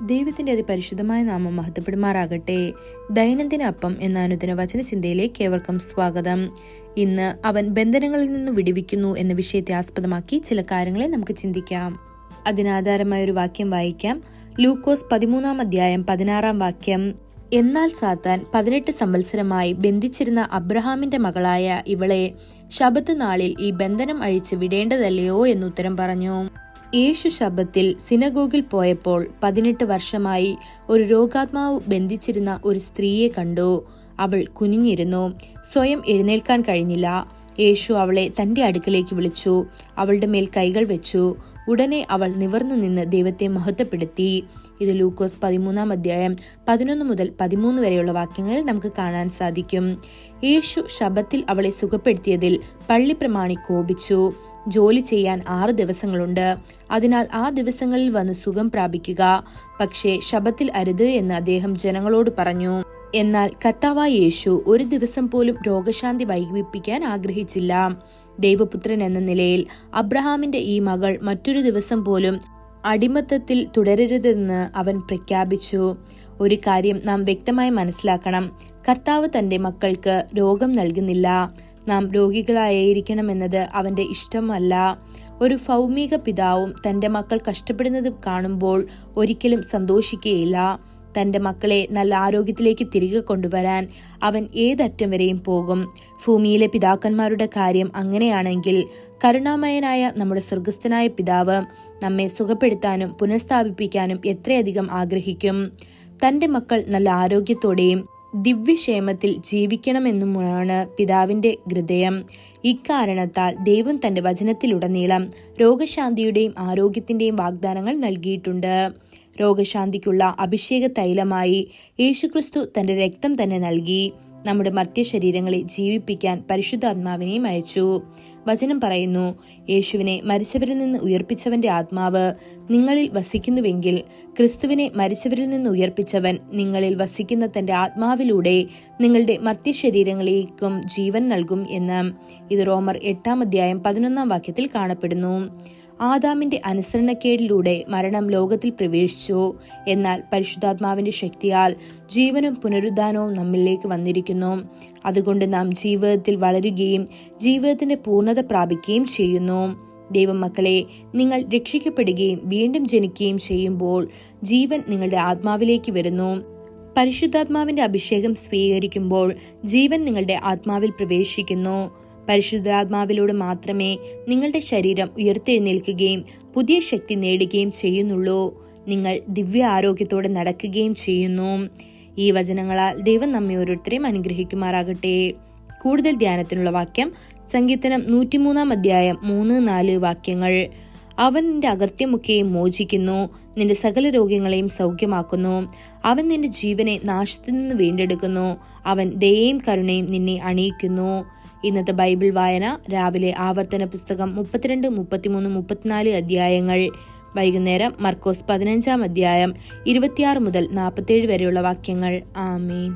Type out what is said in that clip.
ദൈവത്തിന്റെ അതിപരിശുദ്ധമായ നാമം മഹത്വപ്പെടുമാറാകട്ടെ. ദൈനംദിന അപ്പം എന്ന അനുദിന വചനചിന്തയിലേക്ക് ഏവർക്കും സ്വാഗതം. ഇന്ന് അവൻ ബന്ധനങ്ങളിൽ നിന്ന് വിടുവിക്കുന്നു എന്ന വിഷയത്തെ ആസ്പദമാക്കി ചില കാര്യങ്ങളെ നമുക്ക് ചിന്തിക്കാം. അതിനാധാരമായ ഒരു വാക്യം വായിക്കാം. ലൂക്കോസ് 13-16 എന്നാൽ സാത്താൻ 18 സംവത്സരമായി ബന്ധിച്ചിരുന്ന അബ്രഹാമിന്റെ മകളായ ഇവളെ ശബ്ബത്ത് നാളിൽ ഈ ബന്ധനം അഴിച്ചു വിടേണ്ടതല്ലയോ എന്നുത്തരം പറഞ്ഞു. യേശു ശബ്ബത്തിൽ സിനഗോഗിൽ പോയപ്പോൾ 18 വർഷമായി ഒരു രോഗാത്മാവ് ബന്ധിച്ചിരുന്ന ഒരു സ്ത്രീയെ കണ്ടു. അവൾ കുനിഞ്ഞിരുന്നു, സ്വയം എഴുന്നേൽക്കാൻ കഴിഞ്ഞില്ല. യേശു അവളെ തന്റെ അടുക്കലേക്ക് വിളിച്ചു, അവളുടെ മേൽ കൈകൾ വെച്ചു. ഉടനെ അവൾ നിവർന്നു നിന്ന് ദൈവത്തെ മഹത്വപ്പെടുത്തി. ഇത് ലൂക്കോസ് 13-11 വരെയുള്ള വാക്യങ്ങളിൽ നമുക്ക് കാണാൻ സാധിക്കും. യേശു ശബ്ബത്തിൽ അവളെ സുഖപ്പെടുത്തിയതിൽ പള്ളിപ്രമാണി കോപിച്ചു. ജോലി ചെയ്യാൻ 6 ദിവസങ്ങളുണ്ട്, അതിനാൽ ആ ദിവസങ്ങളിൽ വന്ന് സുഖം പ്രാപിക്കുക, പക്ഷേ ശബ്ബത്തിൽ അരുത് എന്ന് അദ്ദേഹം ജനങ്ങളോട് പറഞ്ഞു. എന്നാൽ കർത്താവായ യേശു ഒരു ദിവസം പോലും രോഗശാന്തി വൈകിപ്പിക്കാൻ ആഗ്രഹിച്ചില്ല. ദൈവപുത്രൻ എന്ന നിലയിൽ അബ്രഹാമിന്റെ ഈ മകൾ മറ്റൊരു ദിവസം പോലും അടിമത്തത്തിൽ തുടരരുതെന്ന് അവൻ പ്രഖ്യാപിച്ചു. ഒരു കാര്യം നാം വ്യക്തമായി മനസ്സിലാക്കണം: കർത്താവ് തന്റെ മക്കൾക്ക് രോഗം നൽകുന്നില്ല. നാം രോഗികളായിരിക്കണമെന്നത് അവന്റെ ഇഷ്ടമല്ല. ഒരു ഭൗമിക പിതാവും തന്റെ മക്കൾ കഷ്ടപ്പെടുന്നത് കാണുമ്പോൾ ഒരിക്കലും സന്തോഷിക്കുകയില്ല. തന്റെ മക്കളെ നല്ല ആരോഗ്യത്തിലേക്ക് തിരികെ കൊണ്ടുവരാൻ അവൻ ഏതറ്റം വരെയും പോകും. ഭൂമിയിലെ പിതാക്കന്മാരുടെ കാര്യം അങ്ങനെയാണെങ്കിൽ കരുണാമയനായ നമ്മുടെ സ്വർഗസ്ഥനായ പിതാവ് നമ്മെ സുഖപ്പെടുത്താനും പുനഃസ്ഥാപിപ്പിക്കാനും എത്രയധികം ആഗ്രഹിക്കും. തന്റെ മക്കൾ നല്ല ആരോഗ്യത്തോടെയും ദിവ്യക്ഷേമത്തിൽ ജീവിക്കണമെന്നുമാണ് പിതാവിന്റെ ഹൃദയം. ഇക്കാരണത്താൽ ദൈവം തന്റെ വചനത്തിലുടനീളം രോഗശാന്തിയുടെയും ആരോഗ്യത്തിന്റെയും വാഗ്ദാനങ്ങൾ നൽകിയിട്ടുണ്ട്. രോഗശാന്തിക്കുള്ള അഭിഷേക തൈലമായി യേശുക്രിസ്തു തന്റെ രക്തം തന്നെ നൽകി. നമ്മുടെ മർത്യശരീരങ്ങളെ ജീവിപ്പിക്കാൻ പരിശുദ്ധാത്മാവിനെയും അയച്ചു. വചനം പറയുന്നു, യേശുവിനെ മരിച്ചവരിൽ നിന്ന് ഉയർപ്പിച്ചവന്റെ ആത്മാവ് നിങ്ങളിൽ വസിക്കുന്നുവെങ്കിൽ ക്രിസ്തുവിനെ മരിച്ചവരിൽ നിന്ന് ഉയർപ്പിച്ചവൻ നിങ്ങളിൽ വസിക്കുന്ന തന്റെ ആത്മാവിലൂടെ നിങ്ങളുടെ മർത്യശരീരങ്ങളേക്കും ജീവൻ നൽകും എന്ന്. ഇത് റോമർ 8-11 കാണപ്പെടുന്നു. ആദാമിന്റെ അനുസരണക്കേടിലൂടെ മരണം ലോകത്തിൽ പ്രവേശിച്ചു. എന്നാൽ പരിശുദ്ധാത്മാവിന്റെ ശക്തിയാൽ ജീവനും പുനരുദ്ധാനവും നമ്മിലേക്ക് വന്നിരിക്കുന്നു. അതുകൊണ്ട് നാം ജീവിതത്തിൽ വളരുകയും ജീവിതത്തിന്റെ പൂർണ്ണത പ്രാപിക്കുകയും ചെയ്യുന്നു. ദൈവമക്കളെ, നിങ്ങൾ രക്ഷിക്കപ്പെടുകയും വീണ്ടും ജനിക്കുകയും ചെയ്യുമ്പോൾ ജീവൻ നിങ്ങളുടെ ആത്മാവിലേക്ക് വരുന്നു. പരിശുദ്ധാത്മാവിന്റെ അഭിഷേകം സ്വീകരിക്കുമ്പോൾ ജീവൻ നിങ്ങളുടെ ആത്മാവിൽ പ്രവേശിക്കുന്നു. പരിശുദ്ധാത്മാവിലൂടെ മാത്രമേ നിങ്ങളുടെ ശരീരം ഉയർത്തെഴുന്നേൽക്കുകയും പുതിയ ശക്തി നേടുകയും ചെയ്യുന്നുള്ളൂ. നിങ്ങൾ ദിവ്യ ആരോഗ്യത്തോടെ നടക്കുകയും ചെയ്യുന്നു. ഈ വചനങ്ങളാൽ ദൈവം നമ്മെ ഓരോരുത്തരെയും അനുഗ്രഹിക്കുമാറാകട്ടെ. കൂടുതൽ ധ്യാനത്തിനുള്ള വാക്യം സങ്കീർത്തനം 103-3-4 അവൻ നിന്റെ അകൃത്യമൊക്കെയും മോചിക്കുന്നു, നിന്റെ സകല രോഗങ്ങളെയും സൗഖ്യമാക്കുന്നു. അവൻ നിന്റെ ജീവനെ നാശത്തിൽ നിന്ന് വീണ്ടെടുക്കുന്നു. അവൻ ദയയും കരുണയും നിന്നെ അണിയിക്കുന്നു. ഇന്നത്തെ ബൈബിൾ വായന: രാവിലെ ആവർത്തന പുസ്തകം 32, 33, 34 അധ്യായങ്ങൾ. വൈകുന്നേരം മർക്കോസ് 15-26 മുതൽ 47 വരെയുള്ള വാക്യങ്ങൾ. ആമേൻ.